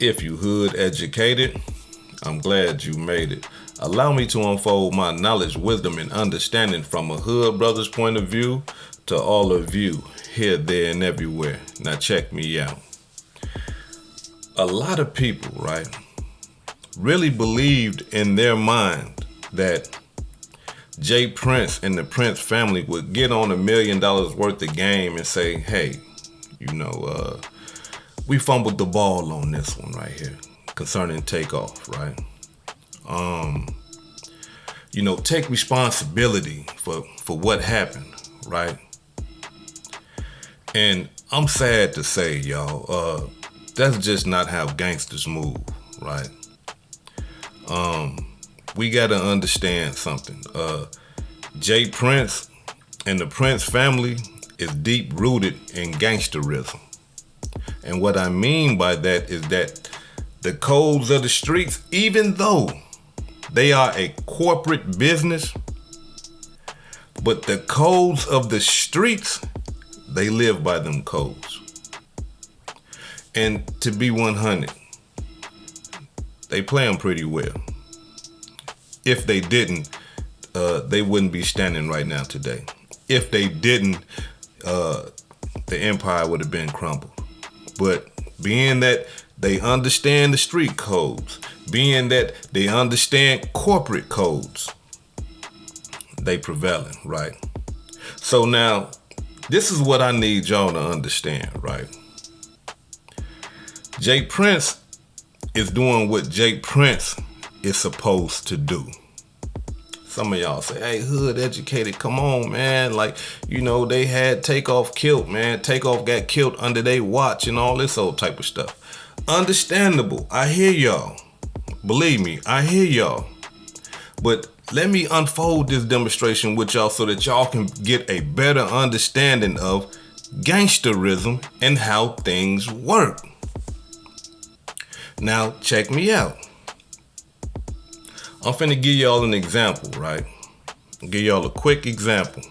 If you hood educated, I'm glad you made it. Allow me to unfold my knowledge, wisdom, and understanding from a hood brother's point of view to all of you, here, there, and everywhere. Now check me out. A lot of people, right, really believed in their mind that Jay Prince and the Prince family would get on $1 million worth of game and say, hey, we fumbled the ball on this one right here concerning Takeoff, right? Take responsibility for what happened, right? And I'm sad to say, y'all, that's just not how gangsters move, right? We gotta understand something. Jay Prince and the Prince family is deep rooted in gangsterism. And what I mean by that is that the codes of the streets, even though they are a corporate business, but the codes of the streets, they live by them codes. And to be 100, they play them pretty well. If they didn't, they wouldn't be standing right now today. If they didn't, the empire would have been crumbled. But being that they understand the street codes, being that they understand corporate codes, they prevailing, right? So now, this is what I need y'all to understand, right? Jay Prince is doing what Jay Prince is supposed to do. Some of y'all say, hey, hood educated, come on, man. They had Takeoff killed, man. Takeoff got killed under their watch and all this old type of stuff. Understandable. I hear y'all. Believe me, I hear y'all. But let me unfold this demonstration with y'all so that y'all can get a better understanding of gangsterism and how things work. Now, check me out. I'm finna give y'all an example, right? I'll give y'all a quick example.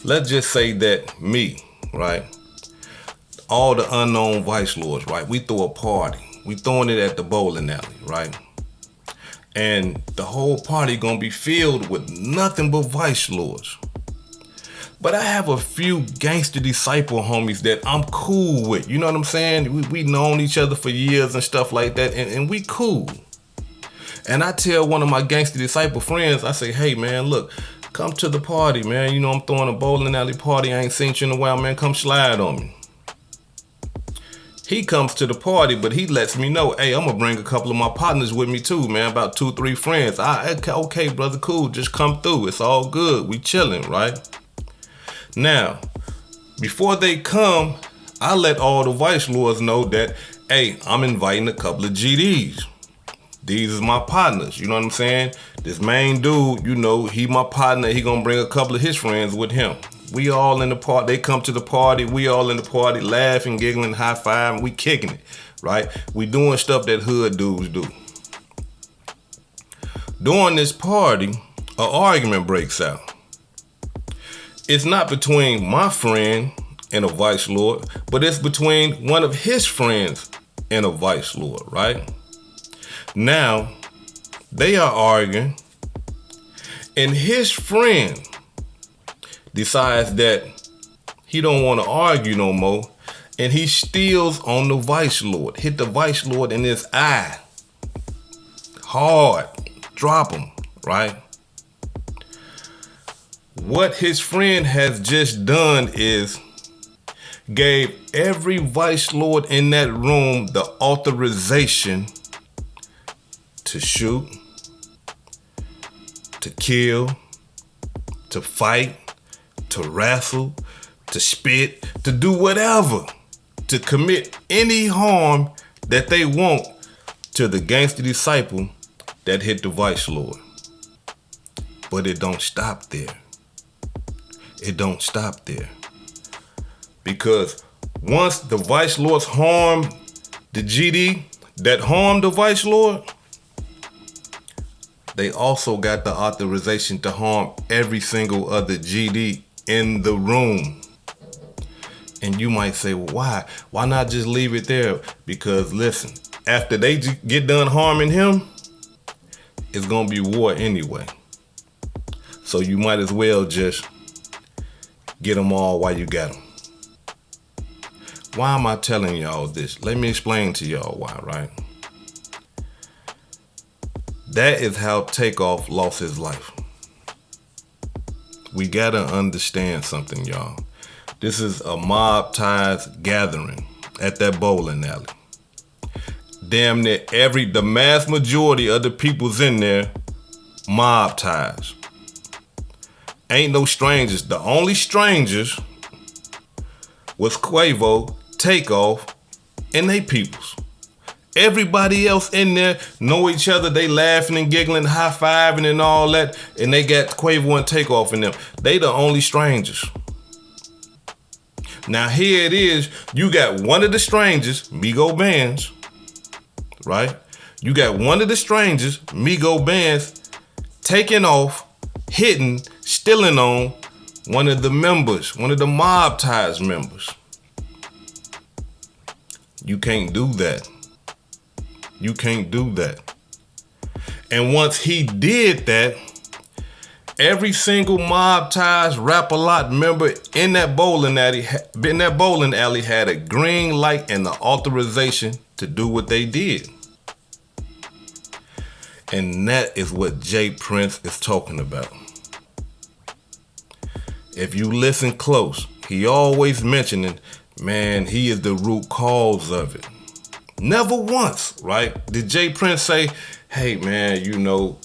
Let's just say that me, right? All the unknown vice lords, right? We throw a party. We throwing it at the bowling alley, right? And the whole party gonna be filled with nothing but vice lords. But I have a few gangster disciple homies that I'm cool with. You know what I'm saying? We known each other for years and stuff like that, and we cool. And I tell one of my gangster disciple friends, I say, hey, man, look, come to the party, man. I'm throwing a bowling alley party. I ain't seen you in a while, man. Come slide on me. He comes to the party, but he lets me know, hey, I'm going to bring a couple of my partners with me too, man. About 2-3 friends. Okay, brother, cool. Just come through. It's all good. We chilling, right? Now, before they come, I let all the vice lords know that, hey, I'm inviting a couple of GDs. These is my partners, you know what I'm saying? This main dude, he my partner. He gonna bring a couple of his friends with him. We all in the party. They come to the party. We all in the party, laughing, giggling, high-fiving. We kicking it, right? We doing stuff that hood dudes do. During this party, an argument breaks out. It's not between my friend and a vice lord, but it's between one of his friends and a vice lord, right? Now, they are arguing, and his friend decides that he don't want to argue no more, and he steals on the vice lord, hit the vice lord in his eye, hard, drop him, right? What his friend has just done is gave every vice lord in that room the authorization to shoot, to kill, to fight, to wrestle, to spit, to do whatever, to commit any harm that they want to the gangster disciple that hit the vice lord. But it don't stop there. It don't stop there. Because once the vice lords harm the GD that harmed the vice lord, they also got the authorization to harm every single other GD in the room. And you might say, well, why? Why not just leave it there? Because listen, after they get done harming him, it's gonna be war anyway. So you might as well just get them all while you got them. Why am I telling y'all this? Let me explain to y'all why, right? That is how TakeOff lost his life. We gotta understand something, y'all. This is a mob ties gathering at that bowling alley. Damn near the mass majority of the people's in there, mob ties. Ain't no strangers. The only strangers was Quavo, TakeOff, and they peoples. Everybody else in there know each other. They laughing and giggling, high-fiving and all that. And they got Quavo and TakeOff in them. They the only strangers. Now here it is. You got one of the strangers, Migos bands, right? You got one of the strangers, Migos bands, taking off, hitting, stealing on one of the members, one of the mob ties members. You can't do that. You can't do that. And once he did that, every single mob ties Rap-A-Lot member in that bowling alley had a green light and the authorization to do what they did. And that is what Jay Prince is talking about. If you listen close, he always mentioning, man, he is the root cause of it. Never once, right, did Jay Prince say, hey, man, you know,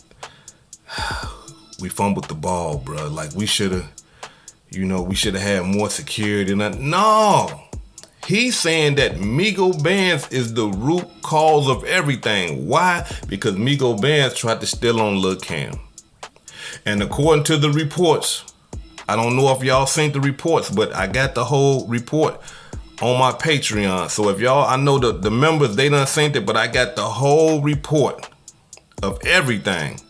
we fumbled the ball, bro. Like, we should have had more security. No. He's saying that Migos bands is the root cause of everything. Why? Because Migos bands tried to steal on Lil Cam. And according to the reports, I don't know if y'all seen the reports, but I got the whole report on my Patreon. So if y'all, I know the members, they done seen it, but I got the whole report of everything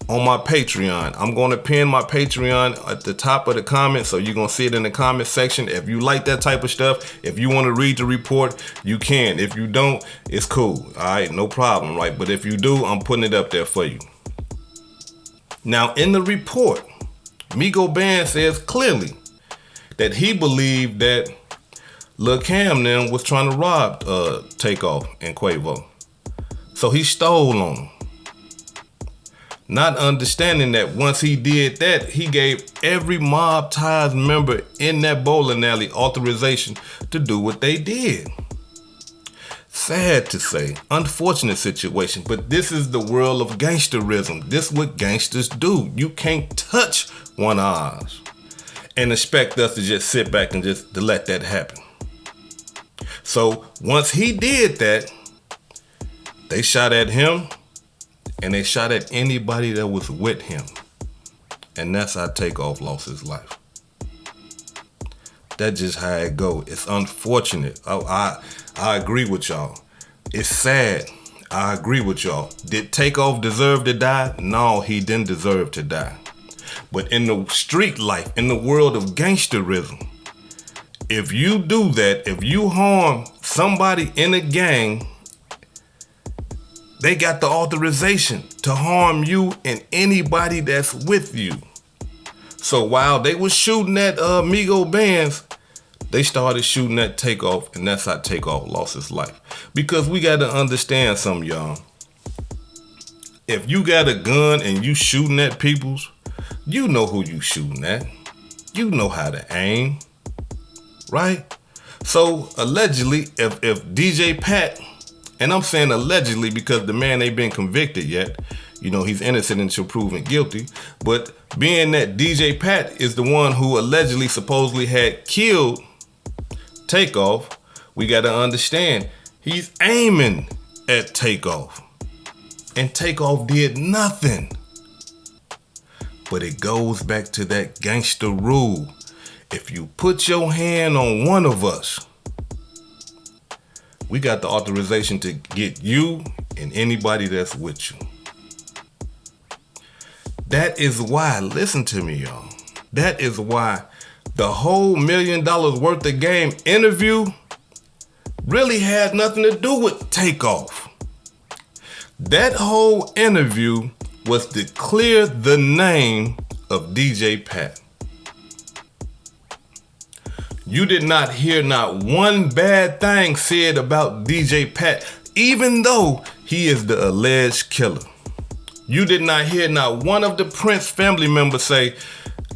on my Patreon. I'm going to pin my Patreon at the top of the comments, so you're going to see it in the comment section. If you like that type of stuff, if you want to read the report, you can. If you don't, it's cool. All right, no problem, right? But if you do, I'm putting it up there for you. Now, in the report, Migos Band says clearly that he believed that Lil Cam then was trying to rob TakeOff and Quavo. So he stole on him. Not understanding that once he did that, he gave every mob ties member in that bowling alley authorization to do what they did. Sad to say, unfortunate situation, but this is the world of gangsterism. This is what gangsters do. You can't touch one of ours and expect us to just sit back and just to let that happen. So once he did that, they shot at him and they shot at anybody that was with him. And that's how TakeOff lost his life. That's just how it go. It's unfortunate. I agree with y'all. It's sad. I agree with y'all. Did TakeOff deserve to die? No, he didn't deserve to die. But in the street life, in the world of gangsterism, if you do that, if you harm somebody in a gang, they got the authorization to harm you and anybody that's with you. So while they was shooting at Migos bands, they started shooting at TakeOff, and that's how TakeOff lost his life. Because we got to understand something, y'all. If you got a gun and you shooting at peoples, you know who you shooting at. You know how to aim, right? So allegedly, if DJ Pat, and I'm saying allegedly because the man ain't been convicted yet, you know, he's innocent until proven guilty, but being that DJ Pat is the one who allegedly supposedly had killed TakeOff, we got to understand he's aiming at TakeOff, and TakeOff did nothing. But it goes back to that gangster rule. If you put your hand on one of us, we got the authorization to get you and anybody that's with you. That is why, listen to me, y'all. That is why the whole $1 million worth of game interview really had nothing to do with TakeOff. That whole interview was to clear the name of DJ Pat. You did not hear not one bad thing said about DJ Pat, even though he is the alleged killer. You did not hear not one of the Prince family members say,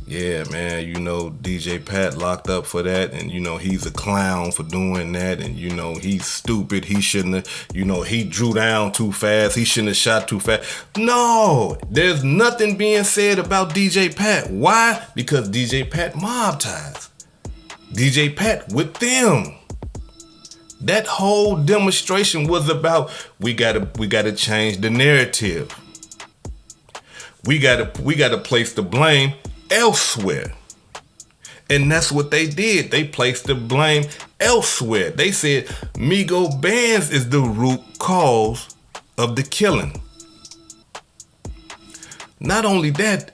yeah, man, you know, DJ Pat locked up for that, and, you know, he's a clown for doing that, and, you know, he's stupid, he shouldn't have, you know, he drew down too fast, he shouldn't have shot too fast. No, there's nothing being said about DJ Pat. Why? Because DJ Pat mob ties. DJ Pat with them. That whole demonstration was about, we gotta change the narrative. We gotta place the blame elsewhere. And that's what they did. They placed the blame elsewhere. They said Migos bands is the root cause of the killing. Not only that,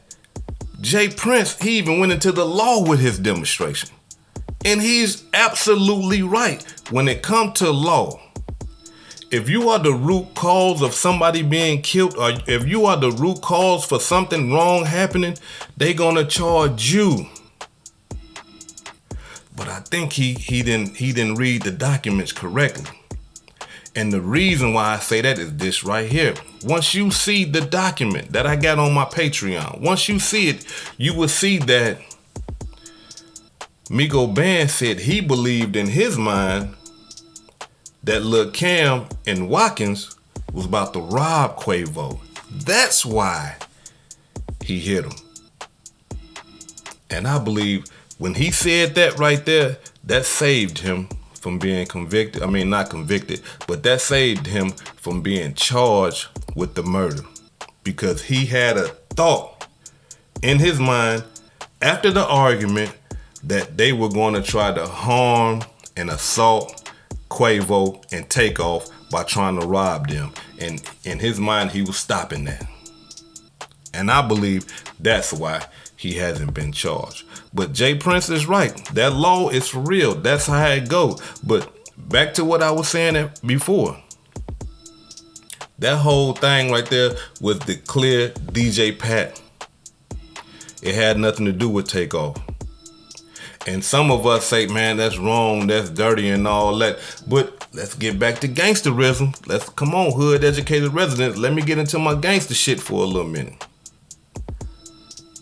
Jay Prince, he even went into the law with his demonstration. And he's absolutely right. When it comes to law, if you are the root cause of somebody being killed, or if you are the root cause for something wrong happening, they gonna charge you. But I think he didn't read the documents correctly. And the reason why I say that is this right here. Once you see the document that I got on my Patreon, once you see it, you will see that Migos Band said he believed in his mind that Lil Cam and Watkins was about to rob Quavo. That's why he hit him. And I believe when he said that right there, that saved him from being convicted. I mean, not convicted, but that saved him from being charged with the murder. Because he had a thought in his mind after the argument that they were going to try to harm and assault Quavo and TakeOff by trying to rob them. And in his mind, he was stopping that. And I believe that's why he hasn't been charged. But Jay Prince is right. That law is for real. That's how it goes. But back to what I was saying before. That whole thing right there was to clear DJ Pat. It had nothing to do with TakeOff. And some of us say, man, that's wrong, that's dirty and all that. But let's get back to gangsterism. Come on, hood educated residents. Let me get into my gangster shit for a little minute.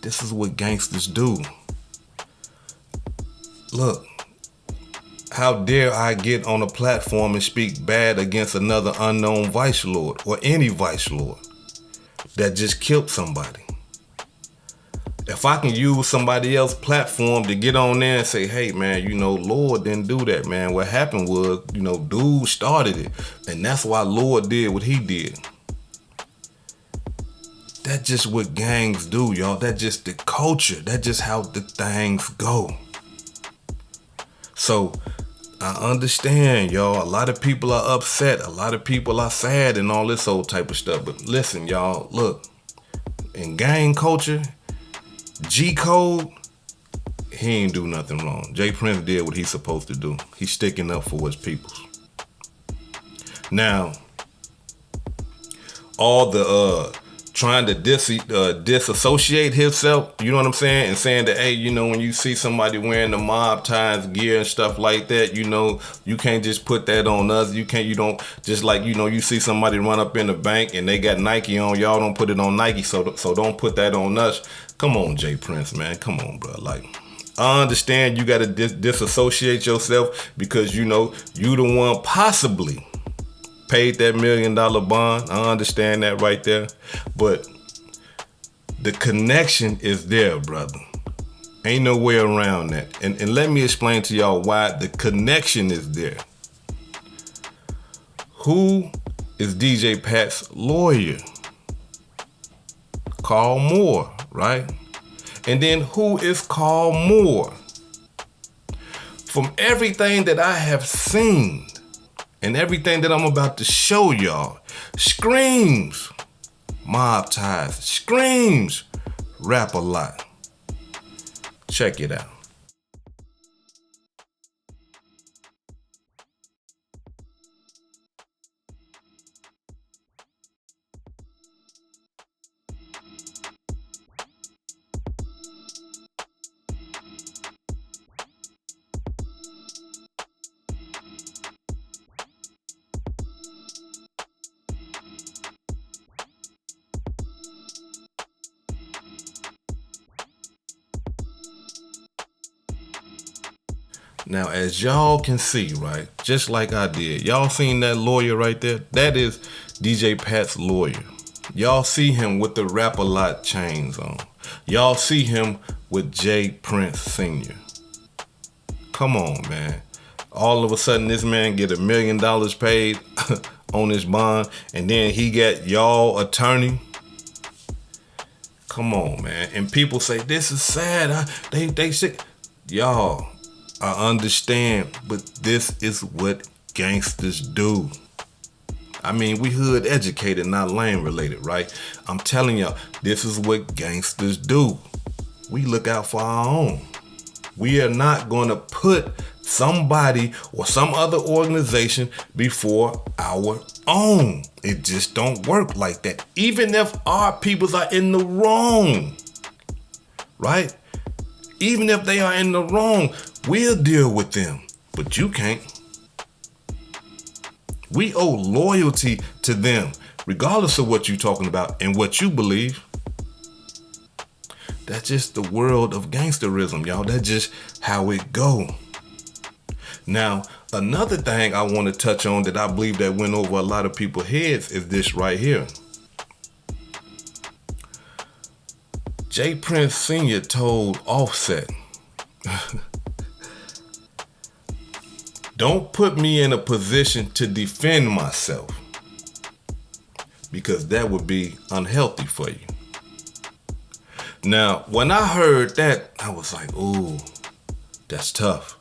This is what gangsters do. Look, how dare I get on a platform and speak bad against another unknown vice lord or any vice lord that just killed somebody? If I can use somebody else's platform to get on there and say, hey, man, you know, Lord didn't do that, man. What happened was, you know, dude started it. And that's why Lord did what he did. That's just what gangs do, y'all. That's just the culture. That's just how the things go. So I understand, y'all. A lot of people are upset. A lot of people are sad and all this old type of stuff. But listen, y'all, look, in gang culture, G-Code, he ain't do nothing wrong. Jay Prince did what he's supposed to do. He's sticking up for his peoples. Now, all the trying to disassociate himself, you know what I'm saying? And saying that, hey, you know, when you see somebody wearing the mob ties gear and stuff like that, you know, you can't just put that on us. You don't, just like, you know, you see somebody run up in the bank and they got Nike on, y'all don't put it on Nike, so don't put that on us. Come on, Jay Prince, man. Come on, bro. Like, I understand you got to disassociate yourself because, you know, you the one possibly paid that $1 million bond. I understand that right there. But the connection is there, brother. Ain't no way around that. And let me explain to y'all why the connection is there. Who is DJ Pat's lawyer? Carl Moore, right? And then who is Carl Moore? From everything that I have seen and everything that I'm about to show y'all, screams mob ties, screams rap a lot. Check it out. Now, as y'all can see, right, just like I did, y'all seen that lawyer right there? That is DJ Pat's lawyer. Y'all see him with the Rap-A-Lot chains on. Y'all see him with J. Prince Sr. Come on, man. All of a sudden, this man get $1 million paid on his bond, and then he got y'all attorney. Come on, man. And people say, this is sad. They say, y'all, I understand, but this is what gangsters do. I mean, we hood educated, not lane related, right? I'm telling y'all, this is what gangsters do. We look out for our own. We are not going to put somebody or some other organization before our own. It just don't work like that. Even if our peoples are in the wrong, right? Even if they are in the wrong, we'll deal with them, but you can't. We owe loyalty to them, regardless of what you're talking about and what you believe. That's just the world of gangsterism, y'all. That's just how it go. Now, another thing I want to touch on that I believe that went over a lot of people's heads is this right here. J. Prince Sr. told Offset, don't put me in a position to defend myself, because that would be unhealthy for you. Now, when I heard that, I was like, ooh, that's tough.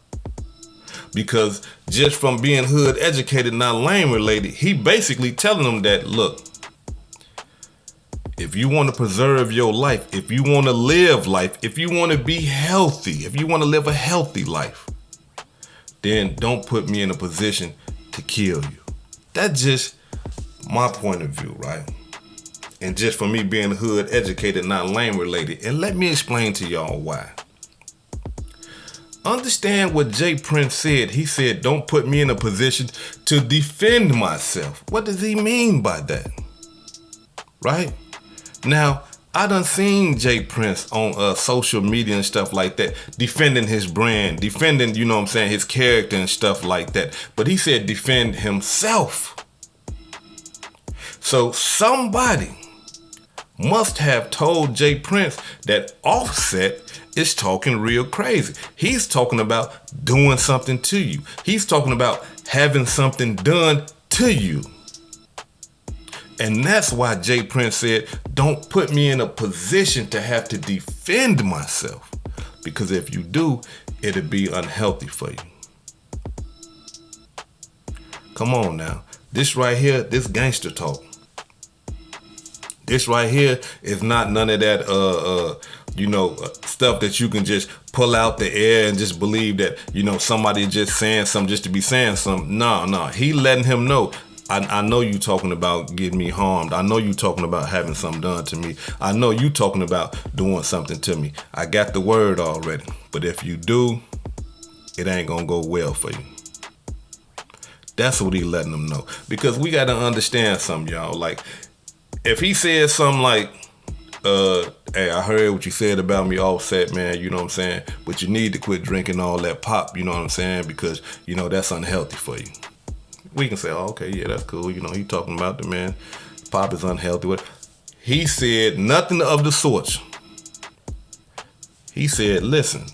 Because just from being hood educated, not lane related, he basically telling them that, look, if you want to preserve your life, if you want to live life, if you want to be healthy, if you want to live a healthy life, then don't put me in a position to kill you. That's just my point of view, right? And just for me being hood educated, not lane related. And let me explain to y'all why. Understand what J. Prince said. He said, don't put me in a position to defend myself. What does he mean by that? Right? Now, I done seen J. Prince on social media and stuff like that, defending his brand, defending, you know what I'm saying, his character and stuff like that. But he said defend himself. So somebody must have told J. Prince that Offset is talking real crazy. He's talking about doing something to you. He's talking about having something done to you. And that's why J. Prince said, don't put me in a position to have to defend myself. Because if you do, it'll be unhealthy for you. Come on now. This right here, this gangster talk. This right here is not none of that, stuff that you can just pull out the air and just believe that, somebody just saying something just to be saying something. No. He letting him know. I know you talking about getting me harmed. I know you talking about having something done to me. I know you talking about doing something to me. I got the word already. But if you do, it ain't gonna go well for you. That's what he letting them know. Because we gotta understand something, y'all. Like, if he said something like, hey, I heard what you said about me, Offset, man, you know what I'm saying? But you need to quit drinking all that pop, you know what I'm saying? Because, that's unhealthy for you. We can say, oh, okay, yeah, that's cool. He talking about the man. Pop is unhealthy. He said nothing of the sorts. He said, listen,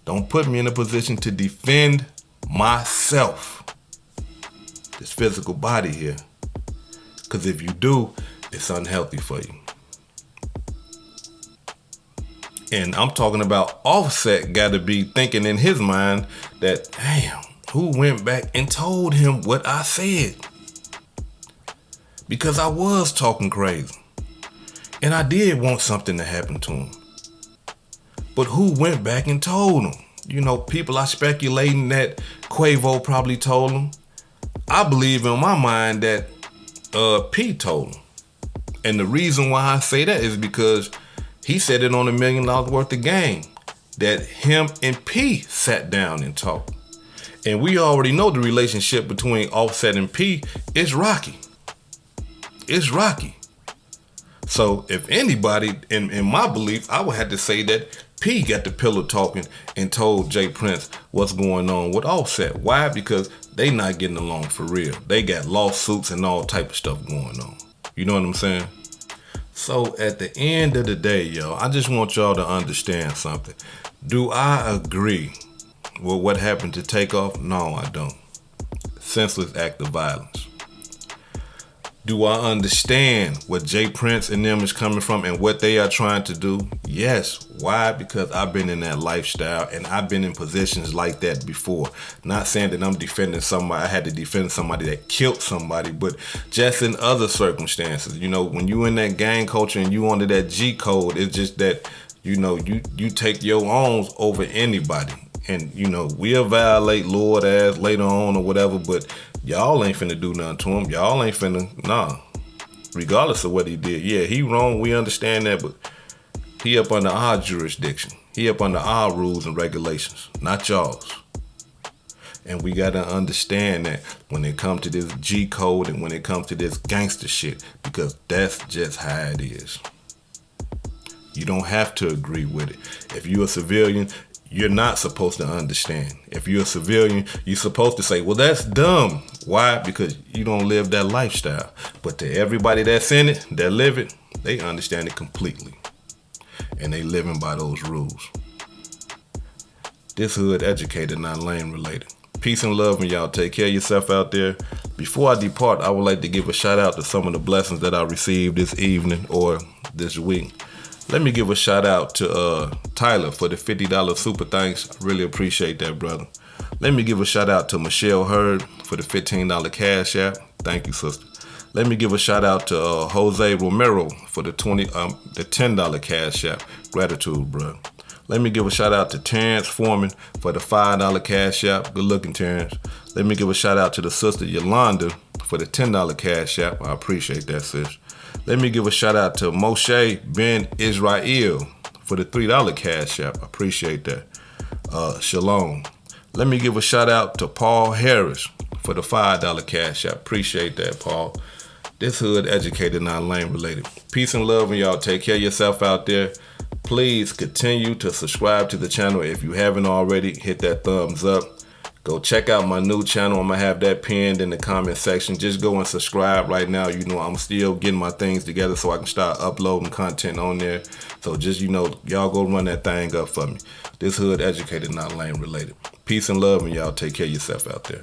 don't put me in a position to defend myself. This physical body here. Because if you do, it's unhealthy for you. And I'm talking about Offset got to be thinking in his mind that, damn, who went back and told him what I said? Because I was talking crazy. And I did want something to happen to him. But who went back and told him? People are speculating that Quavo probably told him. I believe in my mind that P told him. And the reason why I say that is because he said it on $1 million worth of game. That him and P sat down and talked. And we already know the relationship between Offset and P is rocky. It's rocky. So if anybody, in my belief, I would have to say that P got the pillow talking and told Jay Prince what's going on with Offset. Why? Because they not getting along for real. They got lawsuits and all type of stuff going on. You know what I'm saying? So at the end of the day, yo, I just want y'all to understand something. Do I agree with what happened to TakeOff? No, I don't. Senseless act of violence. Do I understand where Jay Prince and them is coming from and what they are trying to do? Yes. Why? Because I've been in that lifestyle and I've been in positions like that before. Not saying that I'm defending somebody. I had to defend somebody that killed somebody, but just in other circumstances. You know, when you in that gang culture and you under that G code, it's just that, you know, you take your own over anybody. And, you know, we'll violate Lord ass later on or whatever, but y'all ain't finna do nothing to him. Y'all ain't finna, nah. Regardless of what he did. Yeah, he wrong, we understand that, but he up under our jurisdiction. He up under our rules and regulations, not y'all's. And we gotta understand that when it comes to this G code and when it comes to this gangster shit, because that's just how it is. You don't have to agree with it. If you're a civilian, you're not supposed to understand. If you're a civilian, you're supposed to say, well, that's dumb. Why? Because you don't live that lifestyle. But to everybody that's in it, that live it, they understand it completely. And they living by those rules. This hood educated, not lane related. Peace and love, and y'all take care of yourself out there. Before I depart, I would like to give a shout out to some of the blessings that I received this evening or this week. Let me give a shout out to Tyler for the $50 super thanks. I really appreciate that, brother. Let me give a shout out to Michelle Hurd for the $15 cash app. Thank you, sister. Let me give a shout out to Jose Romero for the $10 cash app. Gratitude, bro. Let me give a shout out to Terrence Foreman for the $5 cash app. Good looking, Terrence. Let me give a shout out to the sister Yolanda for the $10 cash app. I appreciate that, sis. Let me give a shout out to Moshe Ben Israel for the $3 cash app. I appreciate that. Shalom. Let me give a shout out to Paul Harris for the $5 cash app. Appreciate that, Paul. This hood educated, not lane related. Peace and love, and y'all take care of yourself out there. Please continue to subscribe to the channel. If you haven't already, hit that thumbs up. Go check out my new channel. I'm going to have that pinned in the comment section. Just go and subscribe right now. You know, I'm still getting my things together so I can start uploading content on there. So just, you know, y'all go run that thing up for me. This hood educated, not lane related. Peace and love, and y'all take care of yourself out there.